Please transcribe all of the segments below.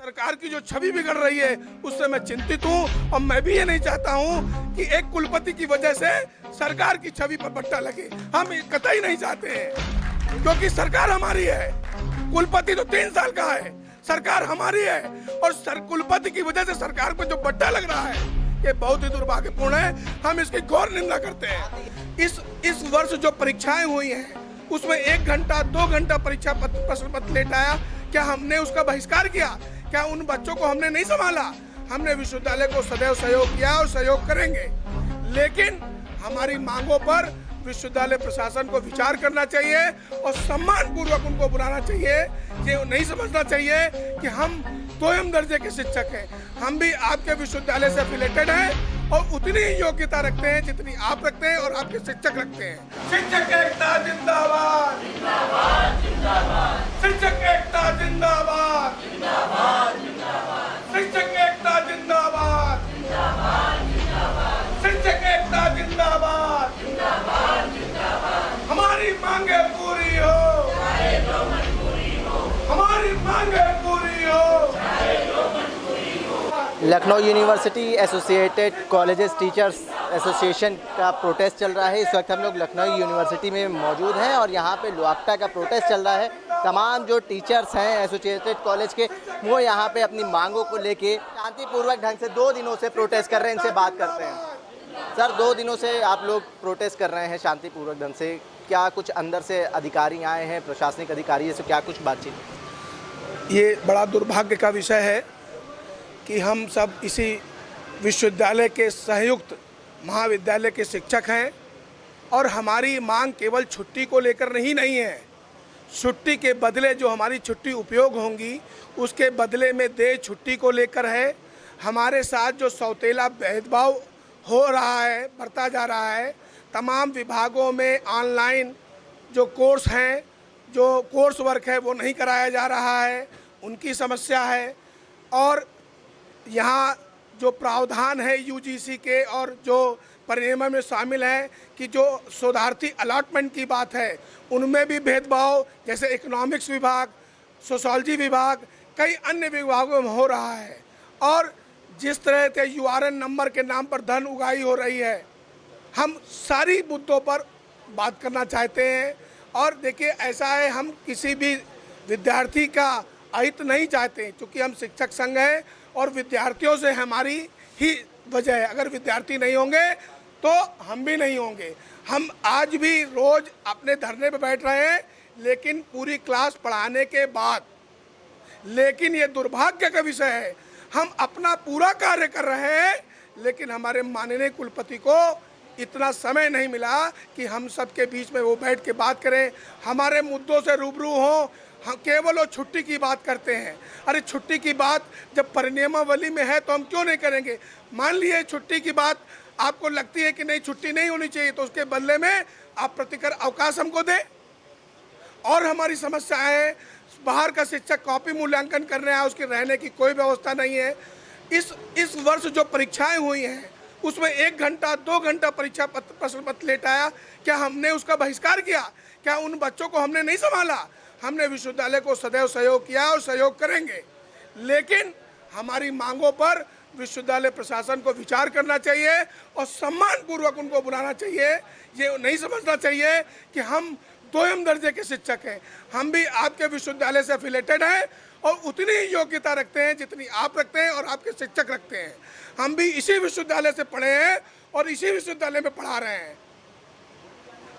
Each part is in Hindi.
सरकार की जो छवि बिगड़ रही है उससे मैं चिंतित हूं और मैं भी ये नहीं चाहता हूं कि एक कुलपति की वजह से सरकार की छवि पर बट्टा लगे। हम कतई नहीं चाहते हैं, क्योंकि सरकार हमारी है। कुलपति तो 3 साल का है, सरकार हमारी है और कुलपति की वजह से सरकार को जो बट्टा लग रहा है ये बहुत ही दुर्भाग्यपूर्ण है। हम इसकी घोर निंदा करते हैं। इस वर्ष जो परीक्षाएं हुई हैं उसमें 1 घंटा 2 घंटा परीक्षा प्रश्न पत्र लेट आया। क्या हमने उसका बहिष्कार किया? क्या उन बच्चों को हमने नहीं संभाला? हमने विश्वविद्यालय को सदैव सहयोग किया और सहयोग करेंगे, लेकिन हमारी मांगों पर विश्वविद्यालय प्रशासन को विचार करना चाहिए और सम्मान पूर्वक उनको बुलाना चाहिए। ये नहीं समझना चाहिए कि हम दोयम दर्जे के शिक्षक हैं। हम भी आपके विश्वविद्यालय से एफिलेटेड हैं और उतनी ही योग्यता रखते हैं जितनी आप रखते हैं और आपके शिक्षक रखते हैं। शिक्षक एकता जिंदाबाद, जिंदाबाद, जिंदाबाद। शिक्षक एकता जिंदाबाद, जिंदाबाद, जिंदाबाद। शिक्षक एकता जिंदाबाद, जिंदाबाद, जिंदाबाद। शिक्षक एकता जिंदाबाद, जिंदाबाद, जिंदाबाद। हमारी मांगे पूरी हो, चाहे जो मजबूरी हो। हमारी मांगे पूरी हो, चाहे जो मजबूरी हो। Lucknow university associated colleges teachers association का प्रोटेस्ट चल रहा है। इस वक्त हम लोग लखनऊ यूनिवर्सिटी में मौजूद हैं और यहाँ पे लुआक्टा का प्रोटेस्ट चल रहा है। तमाम जो टीचर्स हैं एसोसिएटेड कॉलेज के, वो यहाँ पे अपनी मांगों को लेके शांतिपूर्वक ढंग से 2 दिनों से प्रोटेस्ट कर रहे हैं। इनसे बात करते हैं। सर, 2 दिनों से आप लोग प्रोटेस्ट कर रहे हैं शांतिपूर्वक ढंग से, क्या कुछ अंदर से अधिकारी आए हैं, प्रशासनिक अधिकारी, से क्या कुछ बातचीत? ये बड़ा दुर्भाग्य का विषय है कि हम सब इसी विश्वविद्यालय के संयुक्त महाविद्यालय के शिक्षक हैं और हमारी मांग केवल छुट्टी को लेकर नहीं है। छुट्टी के बदले जो हमारी छुट्टी उपयोग होंगी उसके बदले में देय छुट्टी को लेकर है। हमारे साथ जो सौतेला भेदभाव हो रहा है, बढ़ता जा रहा है। तमाम विभागों में ऑनलाइन जो कोर्स हैं, जो कोर्स वर्क है वो नहीं कराया जा रहा है, उनकी समस्या है। और यहाँ जो प्रावधान है यूजीसी के और जो परिनियम में शामिल हैं कि जो शोधार्थी अलॉटमेंट की बात है उनमें भी भेदभाव, जैसे इकोनॉमिक्स विभाग, सोशोलॉजी विभाग, कई अन्य विभागों में हो रहा है। और जिस तरह के यूआरएन नंबर के नाम पर धन उगाही हो रही है, हम सारी मुद्दों पर बात करना चाहते हैं। और देखिए, ऐसा है, हम किसी भी विद्यार्थी का अहित नहीं चाहते, क्योंकि हम शिक्षक संघ हैं और विद्यार्थियों से हमारी ही वजह है। अगर विद्यार्थी नहीं होंगे तो हम भी नहीं होंगे। हम आज भी रोज़ अपने धरने पर बैठ रहे हैं, लेकिन पूरी क्लास पढ़ाने के बाद। लेकिन ये दुर्भाग्य का विषय है, हम अपना पूरा कार्य कर रहे हैं, लेकिन हमारे माननीय कुलपति को इतना समय नहीं मिला कि हम सबके बीच में वो बैठ के बात करें, हमारे मुद्दों से रूबरू हों। हम केवल वो छुट्टी की बात करते हैं। अरे छुट्टी की बात जब परिनियमावली में है तो हम क्यों नहीं करेंगे? मान लीजिए छुट्टी की बात आपको लगती है कि नहीं, छुट्टी नहीं होनी चाहिए, तो उसके बदले में आप प्रतिकर अवकाश हमको दें। और हमारी समस्या है, बाहर का शिक्षक कॉपी मूल्यांकन कर रहे हैं, उसके रहने की कोई व्यवस्था नहीं है। इस वर्ष जो परीक्षाएं हुई हैं उसमें 1 घंटा 2 घंटा परीक्षा प्रश्न पत्र लेट आया। क्या हमने उसका बहिष्कार किया? क्या उन बच्चों को हमने नहीं संभाला? हमने विश्वविद्यालय को सदैव सहयोग किया और सहयोग करेंगे, लेकिन हमारी मांगों पर विश्वविद्यालय प्रशासन को विचार करना चाहिए और सम्मान पूर्वक उनको बुलाना चाहिए। ये नहीं समझना चाहिए कि हम दोयम दर्जे के शिक्षक हैं। हम भी आपके विश्वविद्यालय से एफिलेटेड हैं और उतनी ही योग्यता रखते हैं जितनी आप रखते हैं और आपके शिक्षक रखते हैं। हम भी इसी विश्वविद्यालय से पढ़े हैं और इसी विश्वविद्यालय में पढ़ा रहे हैं,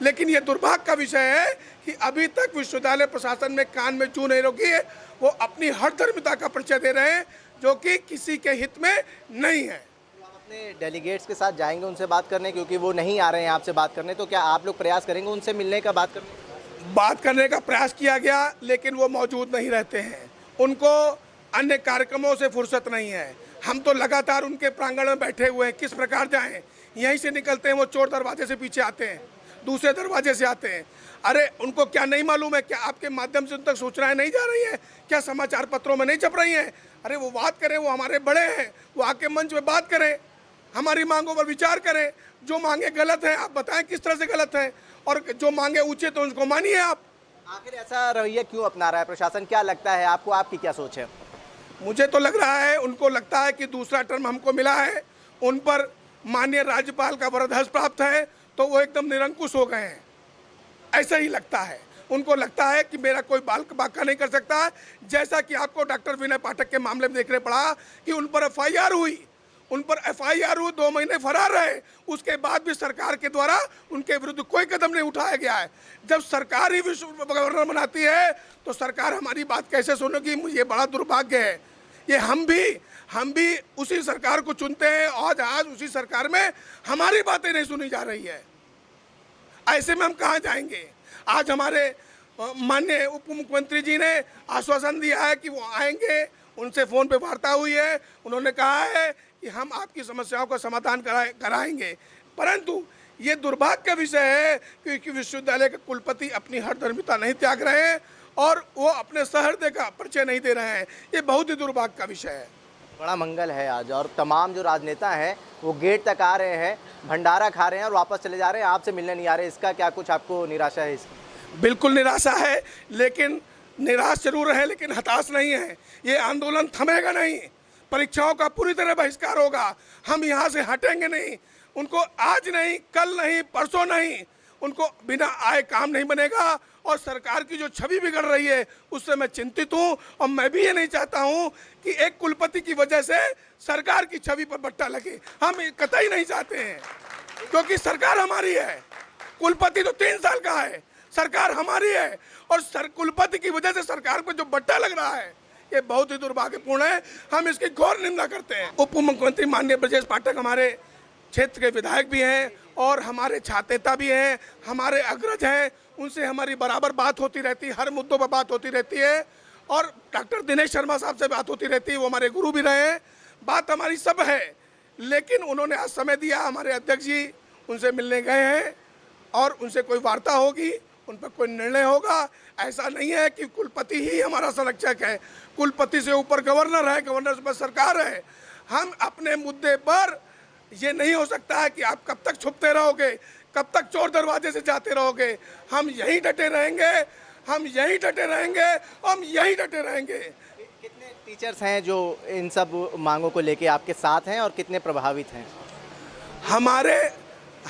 लेकिन ये दुर्भाग्य का विषय है कि अभी तक विश्वविद्यालय प्रशासन में कान में जू नहीं रोकी है। वो अपनी हठधर्मिता का परिचय दे रहे हैं जो कि किसी के हित में नहीं है। आप अपने डेलीगेट्स के साथ जाएंगे उनसे बात करने, क्योंकि वो नहीं आ रहे हैं आपसे बात करने, तो क्या आप लोग प्रयास करेंगे उनसे मिलने का, बात करने का प्रयास किया गया, लेकिन वो मौजूद नहीं रहते हैं। उनको अन्य कार्यक्रमों से फुर्सत नहीं है। हम तो लगातार उनके प्रांगण में बैठे हुए हैं, किस प्रकार जाएं? यहीं से निकलते हैं, वो चोर दरवाजे से पीछे आते हैं, दूसरे दरवाजे से आते हैं। अरे उनको क्या नहीं मालूम है? क्या आपके माध्यम से उन तक सूचनाएं नहीं जा रही हैं? क्या समाचार पत्रों में नहीं छप रही हैं? अरे वो बात करें, वो हमारे बड़े हैं, वो आके मंच में बात करें, हमारी मांगों पर विचार करें। जो मांगे गलत हैं आप बताएं किस तरह से गलत हैं, और जो मांगे ऊंचे तो उनको मानिए आप। आखिर ऐसा रवैया क्यों अपना रहा है प्रशासन, क्या लगता है आपको, आपकी क्या सोच है? मुझे तो लग रहा है, उनको लगता है कि दूसरा टर्म हमको मिला है, उन पर माननीय राज्यपाल का वरदहस्त प्राप्त है, तो वो एकदम निरंकुश हो गए हैं, ऐसा ही लगता है। उनको लगता है कि मेरा कोई बाल बाका नहीं कर सकता। जैसा कि आपको डॉक्टर विनय पाठक के मामले में देखने पड़ा कि उन पर एफआईआर हुई, 2 महीने फरार रहे, उसके बाद भी सरकार के द्वारा उनके विरुद्ध कोई कदम नहीं उठाया गया है। जब सरकार ही विश्व गवर्नर बनाती है तो सरकार हमारी बात कैसे सुनेगी? मुझे बड़ा दुर्भाग्य है। ये हम भी उसी सरकार को चुनते हैं और आज उसी सरकार में हमारी बातें नहीं सुनी जा रही है। ऐसे में हम कहाँ जाएंगे? आज हमारे माननीय उप मुख्यमंत्री जी ने आश्वासन दिया है कि वो आएंगे, उनसे फ़ोन पे वार्ता हुई है, उन्होंने कहा है कि हम आपकी समस्याओं का समाधान कराएंगे। परंतु ये दुर्भाग्य का विषय है क्योंकि विश्वविद्यालय के कुलपति अपनी हरधर्मिता नहीं त्याग रहे हैं और वो अपने सहृदय का परिचय नहीं दे रहे हैं। ये बहुत ही दुर्भाग्य का विषय है। बड़ा मंगल है आज और तमाम जो राजनेता हैं वो गेट तक आ रहे हैं, भंडारा खा रहे हैं और वापस चले जा रहे हैं, आपसे मिलने नहीं आ रहे। इसका क्या कुछ आपको निराशा है? इसकी बिल्कुल निराशा है, लेकिन निराश जरूर है लेकिन हताश नहीं है। ये आंदोलन थमेगा नहीं, परीक्षाओं का पूरी तरह बहिष्कार होगा, हम यहाँ से हटेंगे नहीं। उनको आज नहीं, कल नहीं, परसों नहीं, उनको बिना आए काम नहीं बनेगा। और सरकार की जो छवि बिगड़ रही है उससे मैं चिंतित हूँ और मैं भी ये नहीं चाहता हूँ कि एक कुलपति की वजह से सरकार की छवि पर बट्टा लगे। हम कतई नहीं चाहते हैं क्योंकि सरकार हमारी है। कुलपति तो 3 साल का है, सरकार हमारी है और कुलपति की वजह से सरकार पर जो बट्टा लग रहा है ये बहुत ही दुर्भाग्यपूर्ण है। हम इसकी घोर निंदा करते हैं। उप मुख्यमंत्री माननीय ब्रजेश पाठक हमारे क्षेत्र के विधायक भी हैं और हमारे छात्र नेता भी हैं, हमारे अग्रज हैं, उनसे हमारी बराबर बात होती रहती है, हर मुद्दों पर बात होती रहती है। और डॉक्टर दिनेश शर्मा साहब से बात होती रहती है, वो हमारे गुरु भी रहे हैं, बात हमारी सब है। लेकिन उन्होंने आज समय दिया, हमारे अध्यक्ष जी उनसे मिलने गए हैं और उनसे कोई वार्ता होगी, उन पर कोई निर्णय होगा। ऐसा नहीं है कि कुलपति ही हमारा संरक्षक है, कुलपति से ऊपर गवर्नर है, गवर्नर से ऊपर सरकार है। हम अपने मुद्दे पर, ये नहीं हो सकता है कि आप कब तक छुपते रहोगे, कब तक चोर दरवाजे से जाते रहोगे। हम यहीं डटे रहेंगे, हम यहीं डटे रहेंगे, हम यहीं डटे रहेंगे। कितने टीचर्स हैं जो इन सब मांगों को लेके आपके साथ हैं और कितने प्रभावित हैं?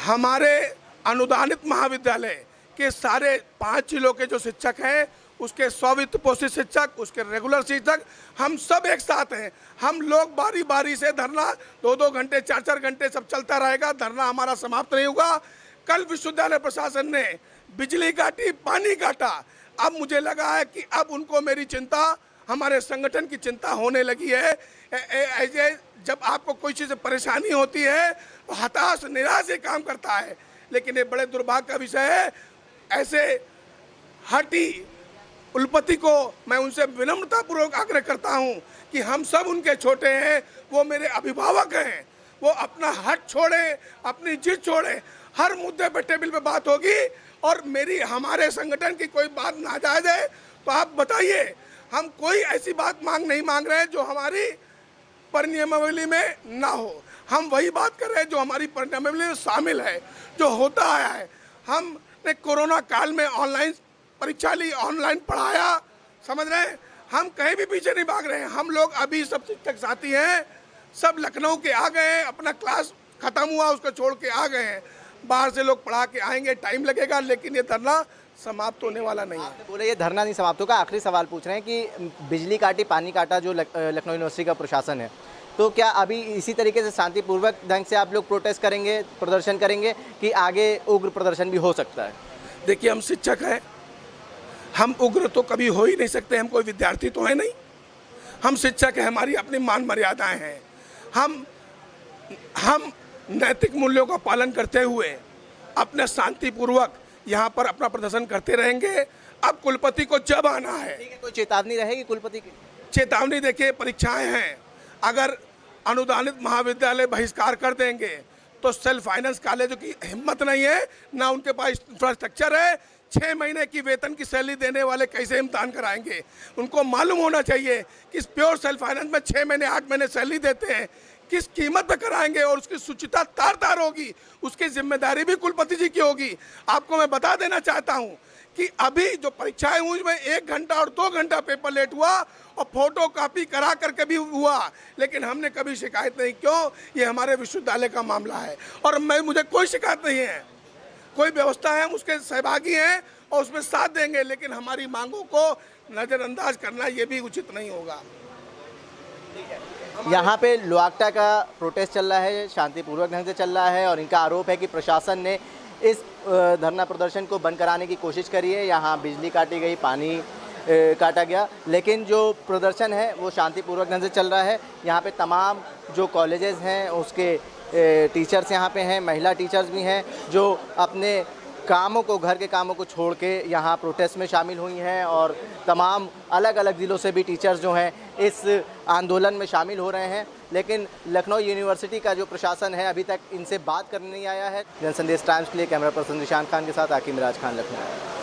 हमारे अनुदानित महाविद्यालय के सारे 5 जिलों के जो शिक्षक हैं, उसके स्व-वित्त पोषित शिक्षक, उसके रेगुलर शिक्षक, हम सब एक साथ हैं। हम लोग बारी बारी से धरना 2-2 घंटे 4-4 घंटे सब चलता रहेगा, धरना हमारा समाप्त नहीं होगा। कल विश्वविद्यालय प्रशासन ने बिजली काटी, पानी काटा, अब मुझे लगा है कि अब उनको मेरी चिंता, हमारे संगठन की चिंता होने लगी है। ऐसे जब आपको कोई चीज़ परेशानी होती है तो हताश निराश से काम करता है, लेकिन ये बड़े दुर्भाग्य का विषय है। ऐसे हटी कुलपति को मैं उनसे विनम्रतापूर्वक आग्रह करता हूं कि हम सब उनके छोटे हैं, वो मेरे अभिभावक हैं, वो अपना हट छोड़े, अपनी जिद छोड़े। हर मुद्दे पे टेबल पे बात होगी और हमारे संगठन की कोई बात नाजायज है तो आप बताइए। हम कोई ऐसी बात नहीं मांग रहे हैं जो हमारी परिनियमावली में ना हो। हम वही बात कर रहे हैं जो हमारी परिनियमावली में शामिल है, जो होता आया है। हमने कोरोना काल में ऑनलाइन परीक्षा ली, ऑनलाइन पढ़ाया, समझ रहे हैं। हम कहीं भी पीछे नहीं भाग रहे हैं। हम लोग अभी सब शिक्षक साथी हैं, सब लखनऊ के आ गए हैं, अपना क्लास खत्म हुआ उसको छोड़ के आ गए हैं। बाहर से लोग पढ़ा के आएंगे, टाइम लगेगा, लेकिन ये धरना समाप्त होने वाला नहीं है। बोले ये धरना नहीं समाप्त होगा। आखिरी सवाल पूछ रहे हैं कि बिजली काटी, पानी काटा जो लखनऊ यूनिवर्सिटी का प्रशासन है, तो क्या अभी इसी तरीके से शांतिपूर्वक ढंग से आप लोग प्रोटेस्ट करेंगे, प्रदर्शन करेंगे कि आगे उग्र प्रदर्शन भी हो सकता है? देखिए, हम शिक्षक हैं, हम उग्र तो कभी हो ही नहीं सकते, हम कोई विद्यार्थी तो है नहीं। हम शिक्षक हैं, हमारी अपनी मान मर्यादाएं हैं। हम नैतिक मूल्यों का पालन करते हुए अपने शांतिपूर्वक यहाँ पर अपना प्रदर्शन करते रहेंगे। अब कुलपति को जब आना है, ठीक है, कोई चेतावनी रहेगी कुलपति की? चेतावनी देखिए, परीक्षाएं हैं, अगर अनुदानित महाविद्यालय बहिष्कार कर देंगे तो सेल्फ फाइनेंस कॉलेजों की हिम्मत नहीं है, ना उनके पास इंफ्रास्ट्रक्चर है। 6 महीने की वेतन की सैलरी देने वाले कैसे इम्तहान कराएंगे? उनको मालूम होना चाहिए कि प्योर सेल्फ फाइनेंस में 6 महीने 8 महीने सैलरी देते हैं, किस कीमत पे कराएंगे और उसकी शुचिता तार तार होगी, उसकी जिम्मेदारी भी कुलपति जी की होगी। आपको मैं बता देना चाहता हूँ कि अभी जो परीक्षाएं हुई में 1 घंटा और 2 घंटा पेपर लेट हुआ और फोटो कॉपी करा करके भी हुआ, लेकिन हमने कभी शिकायत नहीं। क्यों? ये हमारे विश्वविद्यालय का मामला है और मुझे कोई शिकायत नहीं है। कोई व्यवस्था है, हम उसके सहभागी हैं और उसमें साथ देंगे, लेकिन हमारी मांगों को नज़रअंदाज करना ये भी उचित नहीं होगा। यहाँ पे लुआक्टा का प्रोटेस्ट चल रहा है, शांतिपूर्वक ढंग से चल रहा है और इनका आरोप है कि प्रशासन ने इस धरना प्रदर्शन को बंद कराने की कोशिश करी है। यहाँ बिजली काटी गई, पानी काटा गया, लेकिन जो प्रदर्शन है वो शांतिपूर्वक ढंग से चल रहा है। यहाँ पे तमाम जो कॉलेजेस हैं उसके टीचर्स यहाँ पे हैं, महिला टीचर्स भी हैं जो अपने कामों को, घर के कामों को छोड़ के यहाँ प्रोटेस्ट में शामिल हुई हैं और तमाम अलग अलग ज़िलों से भी टीचर्स जो हैं इस आंदोलन में शामिल हो रहे हैं। लेकिन लखनऊ यूनिवर्सिटी का जो प्रशासन है अभी तक इनसे बात करने नहीं आया है। जनसंदेश टाइम्स के लिए कैमरा पर्सन निशान खान के साथ आकिब मिराज खान, लखनऊ।